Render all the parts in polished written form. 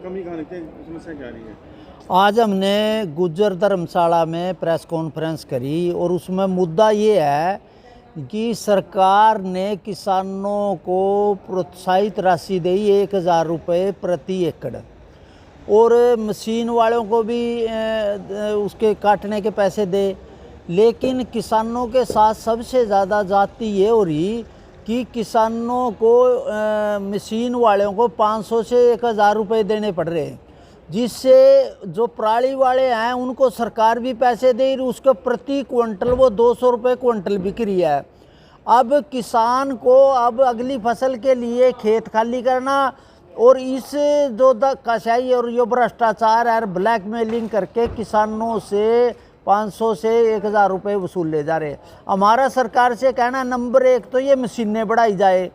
कमी कहाँ लगती है, समस्या क्या आ रही है? आज हमने गुज्जर धर्मशाला में प्रेस कॉन्फ्रेंस करी और उसमें मुद्दा ये है कि सरकार ने किसानों को प्रोत्साहित राशि दी 1,000 रुपये प्रति एकड़ और मशीन वालों को भी उसके काटने के पैसे दे, लेकिन किसानों के साथ सबसे ज़्यादा जाती ये हो रही कि किसानों को मशीन वालों को 500 से 1,000 रुपये देने पड़ रहे हैं, जिससे जो पराली वाले हैं उनको सरकार भी पैसे दे रही, उसके प्रति क्विंटल वो 200 रुपये क्विंटल बिक रही है। अब किसान को अब अगली फसल के लिए खेत खाली करना और इस जो कसाई और ये भ्रष्टाचार है ब्लैकमेलिंग करके किसानों से 500 से 1,000 रुपये वसूल ले जा रहे। हमारा सरकार से कहना नंबर 1 तो ये मशीनें बढ़ाई जाए।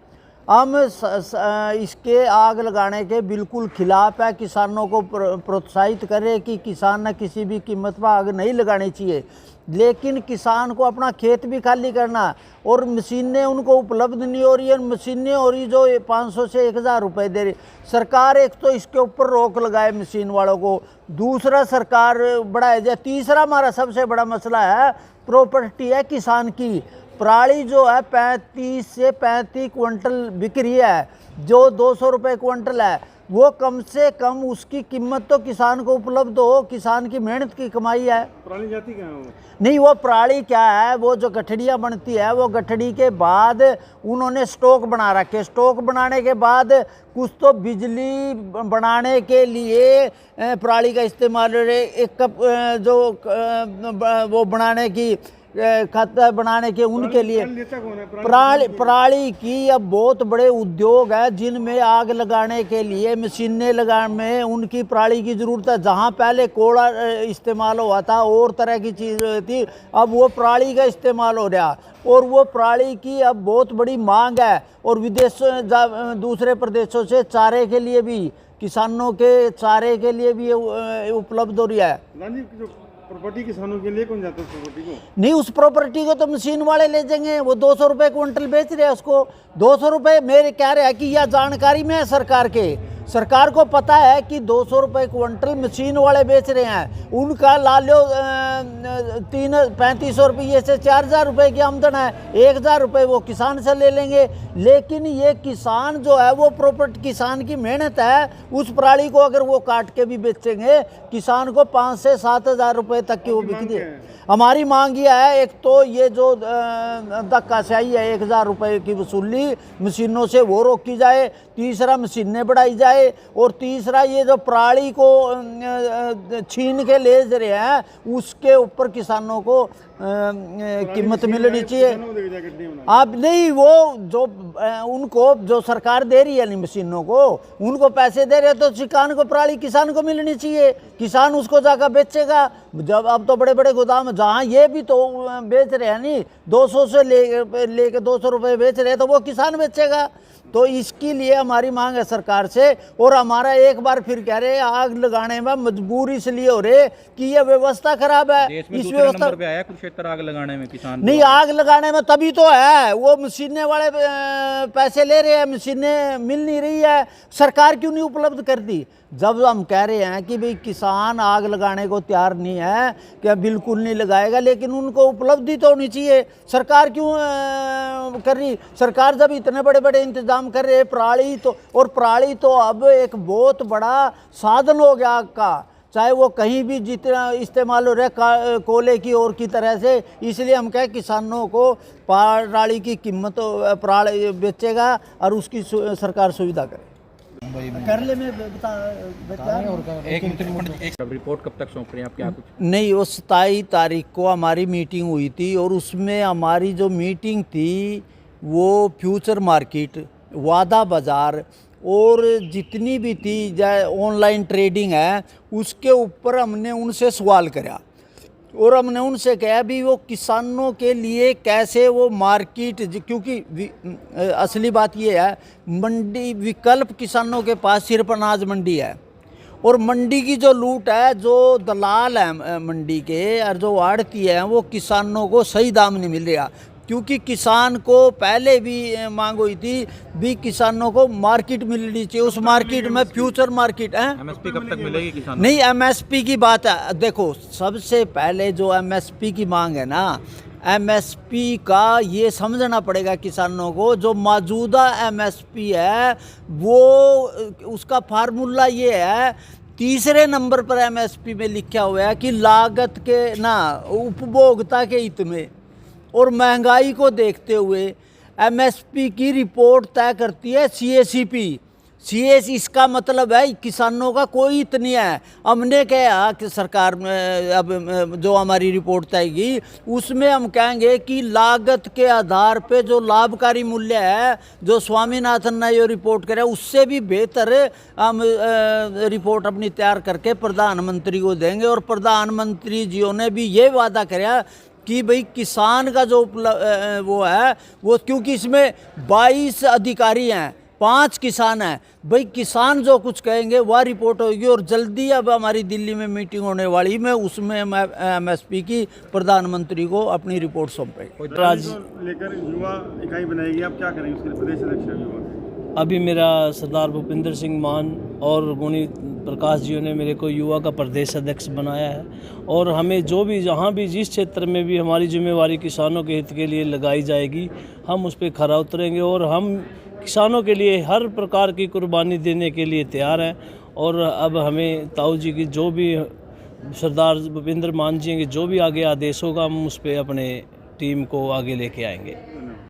हम इसके आग लगाने के बिल्कुल खिलाफ है, किसानों को प्रोत्साहित करें कि किसान न किसी भी कीमत पर आग नहीं लगानी चाहिए, लेकिन किसान को अपना खेत भी खाली करना और मशीनें उनको उपलब्ध नहीं हो रही है। मशीनें हो रही जो 500 से 1,000 रुपये दे रही सरकार, एक तो इसके ऊपर रोक लगाए मशीन वालों को, दूसरा सरकार बढ़ाए जाए, तीसरा हमारा सबसे बड़ा मसला है प्रॉपर्टी है किसान की। पराली जो है 35 से 35 क्विंटल बिक रही है, जो 200 रुपये क्विंटल है, वो कम से कम उसकी कीमत तो किसान को उपलब्ध हो, किसान की मेहनत की कमाई है। पराली जाती क्या है वो? नहीं, वो पराली क्या है, वो जो गठड़ियाँ बनती है वो गठड़ी के बाद उन्होंने स्टॉक बना रखे, स्टॉक बनाने के बाद कुछ तो बिजली बनाने के लिए पराली का इस्तेमाल हो रहे, एक कप जो वो बनाने की खाता बनाने के उनके लिए पराली की अब बहुत बड़े उद्योग है जिनमें आग लगाने के लिए मशीनें लगाने में उनकी पराली की ज़रूरत है। जहाँ पहले कोयला इस्तेमाल हुआ था और तरह की चीज़ थी, अब वो पराली का इस्तेमाल हो रहा और वो पराली की अब बहुत बड़ी मांग है और विदेशों दूसरे प्रदेशों से चारे के लिए भी, किसानों के चारे के लिए भी उपलब्ध हो रहा है। प्रॉपर्टी किसानों के लिए कौन जाता है प्रॉपर्टी को? नहीं, उस प्रॉपर्टी को तो मशीन वाले ले जाएंगे, वो 200 रुपये क्विंटल बेच रहे हैं उसको 200 रुपये। मेरे कह रहे हैं कि यह जानकारी में है सरकार के, सरकार को पता है कि 200 रुपये क्विंटल मशीन वाले बेच रहे हैं, उनका ला लो 3500 रुपये से 4,000 रुपये की आमदन है, 1,000 रुपये वो किसान से ले लेंगे। लेकिन ये किसान जो है वो प्रॉपर्टी किसान की मेहनत है, उस पराली को अगर वो काट के भी बेचेंगे किसान को 5 से 7,000 रुपये तक की वो बिकती है। हमारी मांग ये है, एक तो ये जो धक्काशाही है 1,000 रुपये की वसूली मशीनों से वो रोकी जाए, तीसरा मशीनें बढ़ाई जाए और तीसरा ये जो पराली को छीन के ले रहे हैं उसके ऊपर किसानों को कीमत मिलनी चाहिए। आप नहीं, वो जो उनको जो सरकार दे रही है नहीं मशीनों को, उनको पैसे दे रहे हैं तो किसान को पराली किसान को मिलनी चाहिए, किसान उसको जाकर बेचेगा। जब अब तो बड़े बड़े गोदाम जहाँ ये भी तो बेच रहे हैं नहीं, 200 से लेके 200 रुपये बेच रहे हैं तो वो किसान बेचेगा। तो इसके लिए हमारी मांग है सरकार से, और हमारा एक बार फिर कह रहे हैं आग लगाने में मजबूर इसलिए हो रहे कि ये व्यवस्था खराब है। इस व्यवस्था नंबर पे आया कुरुक्षेत्र आग लगाने में किसान नहीं, आग लगाने में तभी तो है, वो मशीनें वाले पैसे ले रहे हैं, मशीनें मिल नहीं रही है, सरकार क्यों नहीं उपलब्ध कर दी। जब हम कह रहे हैं कि भाई किसान आग लगाने को तैयार नहीं है, क्या बिल्कुल नहीं लगाएगा, लेकिन उनको उपलब्धि तो होनी चाहिए, सरकार क्यों कर रही। सरकार जब इतने बड़े बड़े इंतजाम कर रहे हैं पराली तो, और पराली तो अब एक बहुत बड़ा साधन हो गया आग का, चाहे वो कहीं भी जितना इस्तेमाल हो रहा है कोयले की और की तरह से। इसलिए हम कहें किसानों को पराली की कीमत पराली बेचेगा और उसकी सरकार सुविधा करे। कर ले मैं बता एक रिपोर्ट कब तक सौंप रहे हैं आप, क्या कुछ? नहीं, वो 27 तारीख को हमारी मीटिंग हुई थी और उसमें हमारी जो मीटिंग थी वो फ्यूचर मार्केट, वादा बाज़ार और जितनी भी थी चाहे ऑनलाइन ट्रेडिंग है उसके ऊपर हमने उनसे सवाल करा और हमने उनसे कहा भी वो किसानों के लिए कैसे वो मार्केट, क्योंकि असली बात ये है मंडी विकल्प किसानों के पास सिर्फ अनाज मंडी है और मंडी की जो लूट है, जो दलाल है मंडी के और जो आड़ती है वो किसानों को सही दाम नहीं मिल रहा। क्योंकि किसान को पहले भी मांग हुई थी भी किसानों को मार्केट मिलनी चाहिए, उस मार्केट में फ्यूचर मार्केट है। एमएसपी कब तक मिलेगी किसानों नहीं, एमएसपी की बात है, देखो सबसे पहले जो एमएसपी की मांग है ना, एमएसपी का ये समझना पड़ेगा किसानों को, जो मौजूदा एमएसपी है वो उसका फार्मूला ये है, तीसरे नंबर पर एमएसपी में लिखा हुआ है कि लागत के ना उपभोक्ता के हित में और महंगाई को देखते हुए एमएसपी की रिपोर्ट तय करती है सीएसईपी। इसका मतलब है किसानों का कोई हित नहीं है। हमने कहा कि सरकार में अब जो हमारी रिपोर्ट तय की उसमें हम कहेंगे कि लागत के आधार पे जो लाभकारी मूल्य है, जो स्वामीनाथन ने ये रिपोर्ट करे उससे भी बेहतर हम रिपोर्ट अपनी तैयार करके प्रधानमंत्री को देंगे। और प्रधानमंत्री जियों ने भी ये वादा कराया कि भाई किसान का जो वो है वो, क्योंकि इसमें 22 अधिकारी हैं, 5 किसान हैं, भाई किसान जो कुछ कहेंगे वह रिपोर्ट होगी। और जल्दी अब हमारी दिल्ली में मीटिंग होने वाली, में उसमें एमएसपी की प्रधानमंत्री को अपनी रिपोर्ट सौंपेगी। लेकर युवा इकाई बनाएगी, आप क्या करेंगे उसके लिए प्रदेश अध्यक्ष युवा? अभी मेरा सरदार भूपिंदर सिंह मान और गुणी प्रकाश जी ने मेरे को युवा का प्रदेश अध्यक्ष बनाया है। और हमें जो भी जहाँ भी जिस क्षेत्र में भी हमारी जिम्मेवारी किसानों के हित के लिए लगाई जाएगी, हम उस पर खरा उतरेंगे और हम किसानों के लिए हर प्रकार की कुर्बानी देने के लिए तैयार हैं। और अब हमें ताऊ जी की जो भी सरदार भूपिंदर मान जी के जो भी आगे आदेश होगा, हम उस पर अपने टीम को आगे लेके आएंगे।